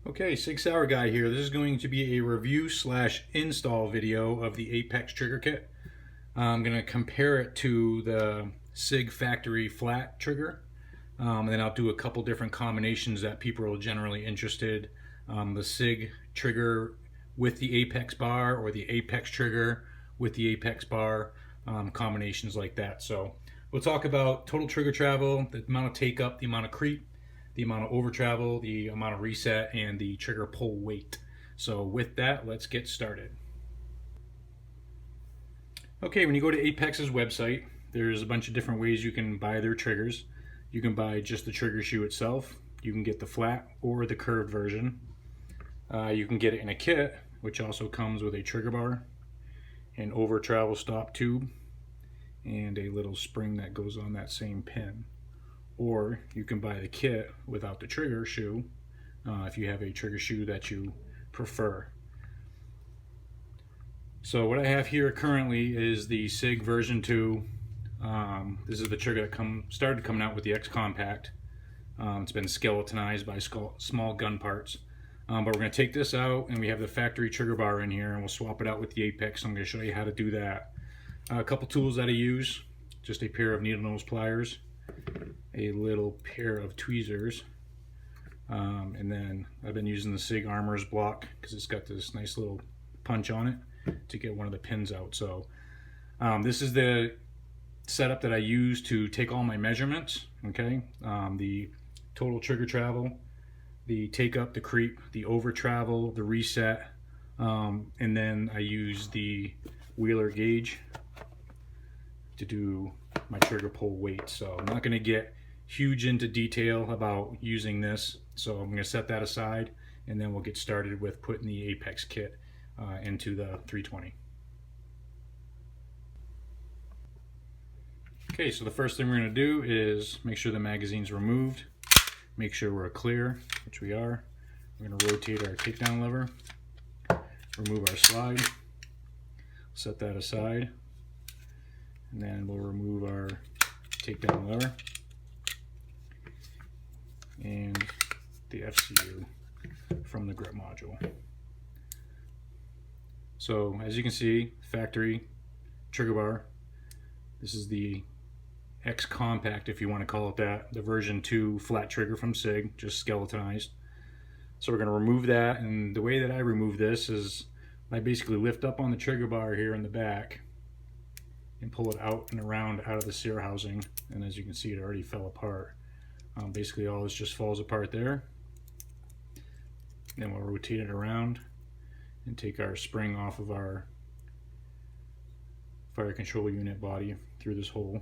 Okay, Sig Sauer Guy here. This is going to be a review slash install video of the Apex trigger kit. I'm going to compare it to the Sig factory flat trigger, and then I'll do a couple different combinations that people are generally interested. The Sig trigger with the Apex bar, or the Apex trigger with the Apex bar, combinations like that. So we'll talk about total trigger travel, the amount of take up, the amount of creep, the amount of over travel, the amount of reset, and the trigger pull weight. So with that, let's get started. Okay, when you go to Apex's website, there's a bunch of different ways you can buy their triggers. You can buy just the trigger shoe itself. You can get the flat or the curved version. You can get it in a kit, which also comes with a trigger bar, an over travel stop tube, and a little spring that goes on that same pin. Or you can buy the kit without the trigger shoe if you have a trigger shoe that you prefer. So what I have here currently is the Sig version 2. This is the trigger that started coming out with the X Compact. It's been skeletonized by small gun parts. But we're going to take this out, and we have the factory trigger bar in here, and we'll swap it out with the Apex. I'm going to show you how to do that. A couple tools that I use: just a pair of needle nose pliers, a little pair of tweezers, and then I've been using the Sig Armor's block because it's got this nice little punch on it to get one of the pins out. So this is the setup that I use to take all my measurements. Okay, the total trigger travel, the take up, the creep, the over travel, the reset, and then I use the Wheeler gauge to do my trigger pull weight. So I'm not going to get huge into detail about using this, so I'm going to set that aside, and then we'll get started with putting the Apex kit into the 320. Okay, so the first thing we're going to do is make sure the magazine's removed, make sure we're clear, which we are. We're going to rotate our takedown lever, remove our slide, set that aside, and then we'll remove our takedown lever and the FCU from the grip module. So as you can see, factory trigger bar. This is the X Compact, if you want to call it that, the version 2 flat trigger from Sig, just skeletonized. So we're going to remove that, and the way that I remove this is I basically lift up on the trigger bar here in the back and pull it out and around out of the sear housing, and as you can see, it already fell apart. Basically all this just falls apart there. Then we'll rotate it around and take our spring off of our fire control unit body through this hole.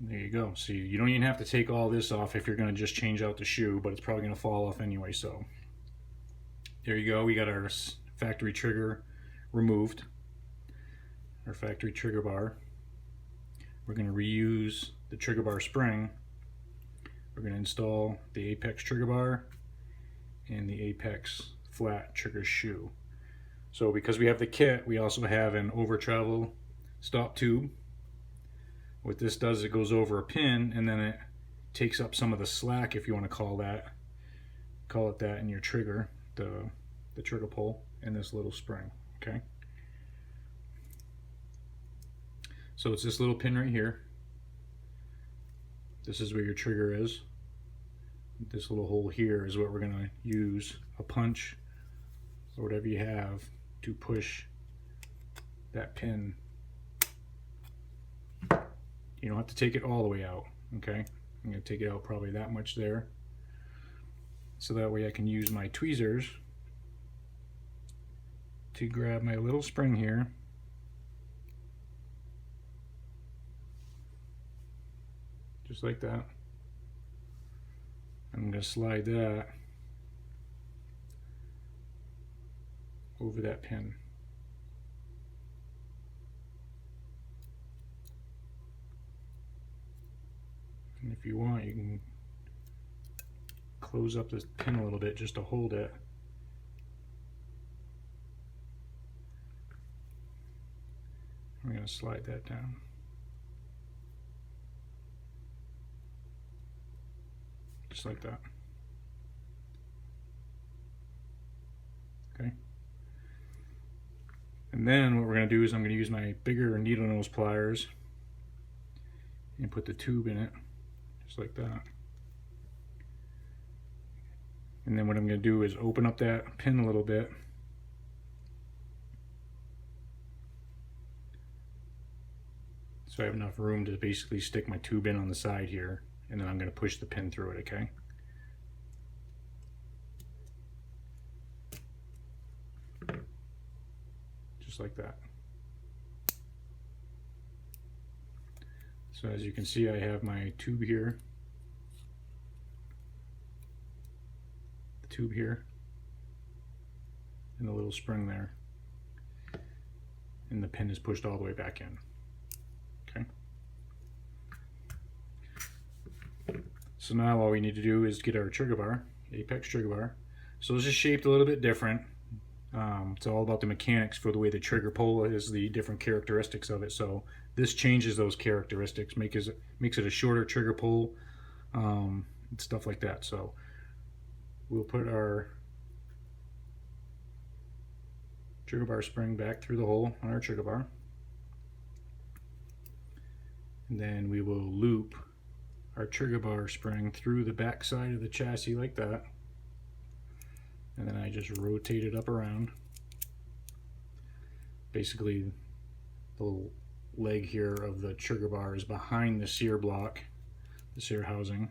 There you go. So you don't even have to take all this off if you're going to just change out the shoe, but it's probably going to fall off anyway. So there you go. We got our factory trigger removed, our factory trigger bar. We're going to reuse the trigger bar spring. We're going to install the Apex trigger bar and the Apex flat trigger shoe. So because we have the kit, we also have an over travel stop tube. What this does is it goes over a pin, and then it takes up some of the slack, if you want to call it that in your trigger, the trigger pull, and this little spring. Okay, so it's this little pin right here. This is where your trigger is. This little hole here is what we're going to use a punch or whatever you have to push that pin. You don't have to take it all the way out, okay? I'm going to take it out probably that much there, so that way I can use my tweezers to grab my little spring here, just like that. I'm going to slide that over that pin. And if you want, you can close up this pin a little bit just to hold it. I'm going to slide that down. just like that. Okay. And then what we're going to do is I'm going to use my bigger needle nose pliers and put the tube in it, just like that. And then what I'm going to do is open up that pin a little bit. So I have enough room to basically stick my tube in on the side here, and then I'm going to push the pin through it, okay? Just like that. So as you can see, I have my tube here, the tube here, and the little spring there, and the pin is pushed all the way back in. Okay. So now all we need to do is get our trigger bar, apex trigger bar. So this is shaped a little bit different. It's all about the mechanics for the way the trigger pull is, the different characteristics of it. So this changes those characteristics, makes it a shorter trigger pull, and stuff like that. So we'll put our trigger bar spring back through the hole on our trigger bar, and then we will loop our trigger bar spring through the back side of the chassis like that. And then I just rotate it up around. Basically, the little leg here of the trigger bar is behind the sear block, the sear housing.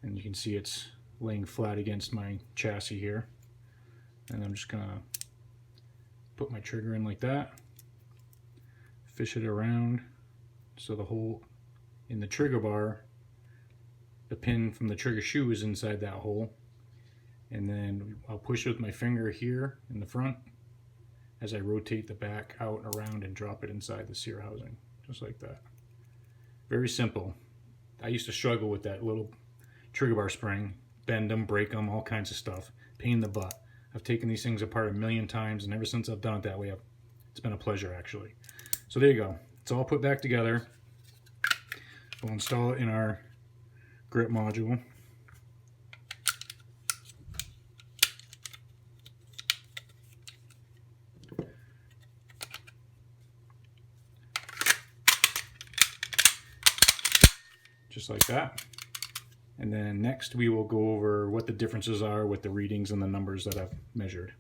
And you can see it's laying flat against my chassis here. And I'm just gonna put my trigger in like that, fish it around so the hole in the trigger bar, the pin from the trigger shoe is inside that hole. And then I'll push it with my finger here in the front as I rotate the back out and around and drop it inside the sear housing, just like that. Very simple. I used to struggle with that little trigger bar spring, bend them, break them, all kinds of stuff. Pain in the butt. I've taken these things apart a million times, and ever since I've done it that way, it's been a pleasure actually. So there you go. It's all put back together. We'll install it in our grip module. Just like that. And then next we will go over what the differences are with the readings and the numbers that I've measured.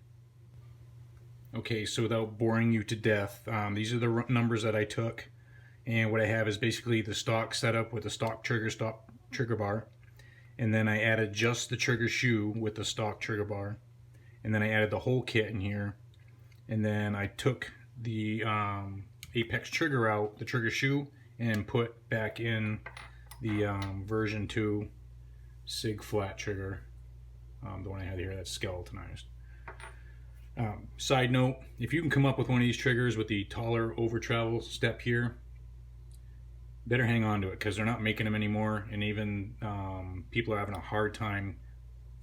Okay, so without boring you to death, these are the numbers that I took, and what I have is basically the stock setup with the stock trigger bar, and then I added just the trigger shoe with the stock trigger bar, and then I added the whole kit in here, and then I took the apex trigger out, the trigger shoe, and put back in the version 2 Sig flat trigger, the one I had here that's skeletonized. Side note, if you can come up with one of these triggers with the taller over travel step here, better hang on to it, because they're not making them anymore, and even people are having a hard time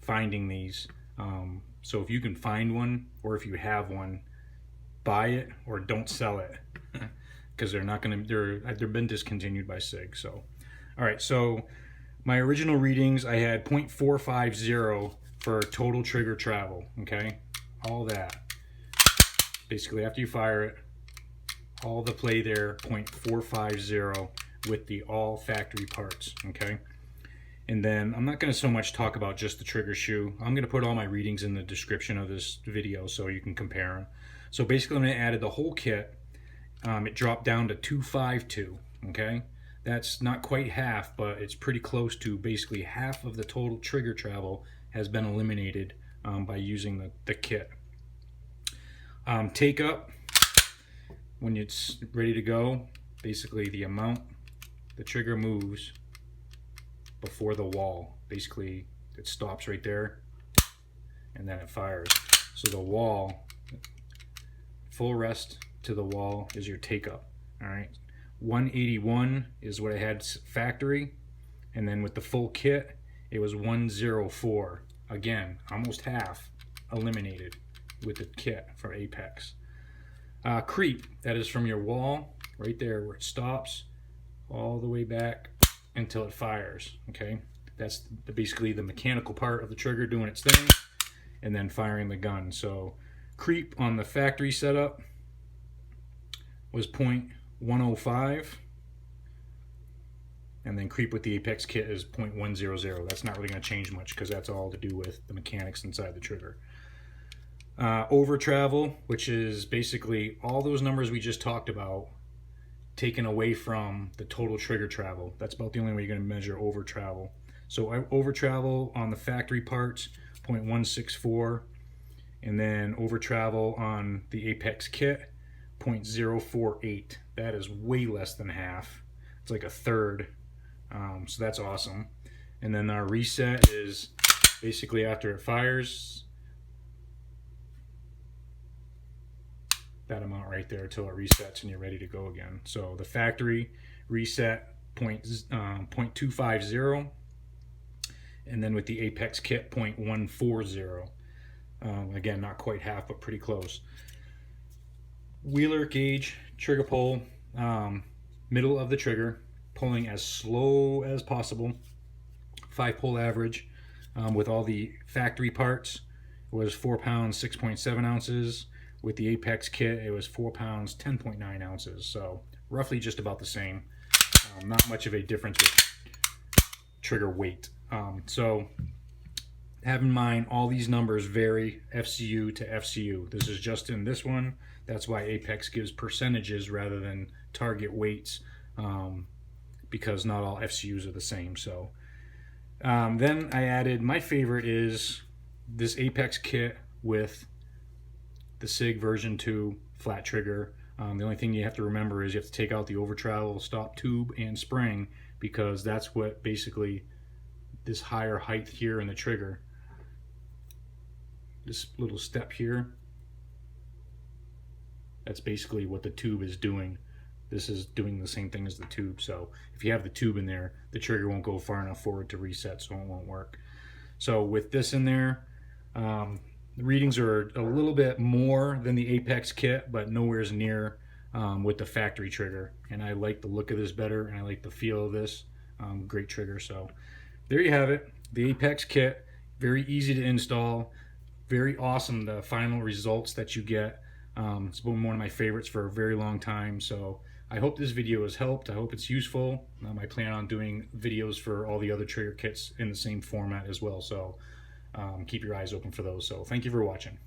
finding these. So if you can find one, or if you have one, buy it or don't sell it, because they're not going to, they've been discontinued by Sig. So all right, so my original readings, I had 0.450 for total trigger travel, okay? All that. Basically, after you fire it, all the play there, 0.450 with the all factory parts, okay? And then I'm not going to so much talk about just the trigger shoe. I'm going to put all my readings in the description of this video so you can compare them. So basically, when I added the whole kit, it dropped down to 252, okay? That's not quite half, but it's pretty close to basically half of the total trigger travel has been eliminated by using the kit. Take up, when it's ready to go, basically the amount the trigger moves before the wall. Basically, it stops right there, and then it fires. So the wall, full rest to the wall is your take up, all right? 181 is what I had factory, and then with the full kit it was 104. Again, almost half eliminated with the kit for Apex. Creep, that is from your wall right there where it stops all the way back until it fires, okay? That's basically the mechanical part of the trigger doing its thing, and then firing the gun. So creep on the factory setup was 0.105, and then creep with the Apex kit is 0.100. That's not really going to change much because that's all to do with the mechanics inside the trigger. Over travel, which is basically all those numbers we just talked about taken away from the total trigger travel. That's about the only way you're going to measure over travel. So over travel on the factory parts, 0.164, and then over travel on the Apex kit, 0.048. That is way less than half. It's like a third. So that's awesome. And then our reset is basically after it fires, that amount right there until it resets and you're ready to go again. So the factory reset 0.250, and then with the Apex kit 0.140. Again, not quite half, but pretty close. Wheeler gauge, trigger pull, middle of the trigger, pulling as slow as possible. 5-pull average with all the factory parts was 4 pounds 6.7 ounces. With the Apex kit, it was 4 pounds 10.9 ounces. So roughly just about the same. Not much of a difference with trigger weight. So have in mind all these numbers vary FCU to FCU. This is just in this one. That's why Apex gives percentages rather than target weights, because not all FCUs are the same. So then I added, my favorite is this Apex kit with the Sig version 2 flat trigger. The only thing you have to remember is you have to take out the over travel, stop tube, and spring, because that's what basically this higher height here in the trigger, this little step here, that's basically what the tube is doing. This is doing the same thing as the tube. So if you have the tube in there, the trigger won't go far enough forward to reset, so it won't work. So with this in there, the readings are a little bit more than the Apex kit, but nowhere near with the factory trigger. And I like the look of this better, and I like the feel of this. Great trigger. So there you have it, the Apex kit. Very easy to install, very awesome the final results that you get. It's been one of my favorites for a very long time. So I hope this video has helped. I hope it's useful. I plan on doing videos for all the other trigger kits in the same format as well. So keep your eyes open for those. So thank you for watching.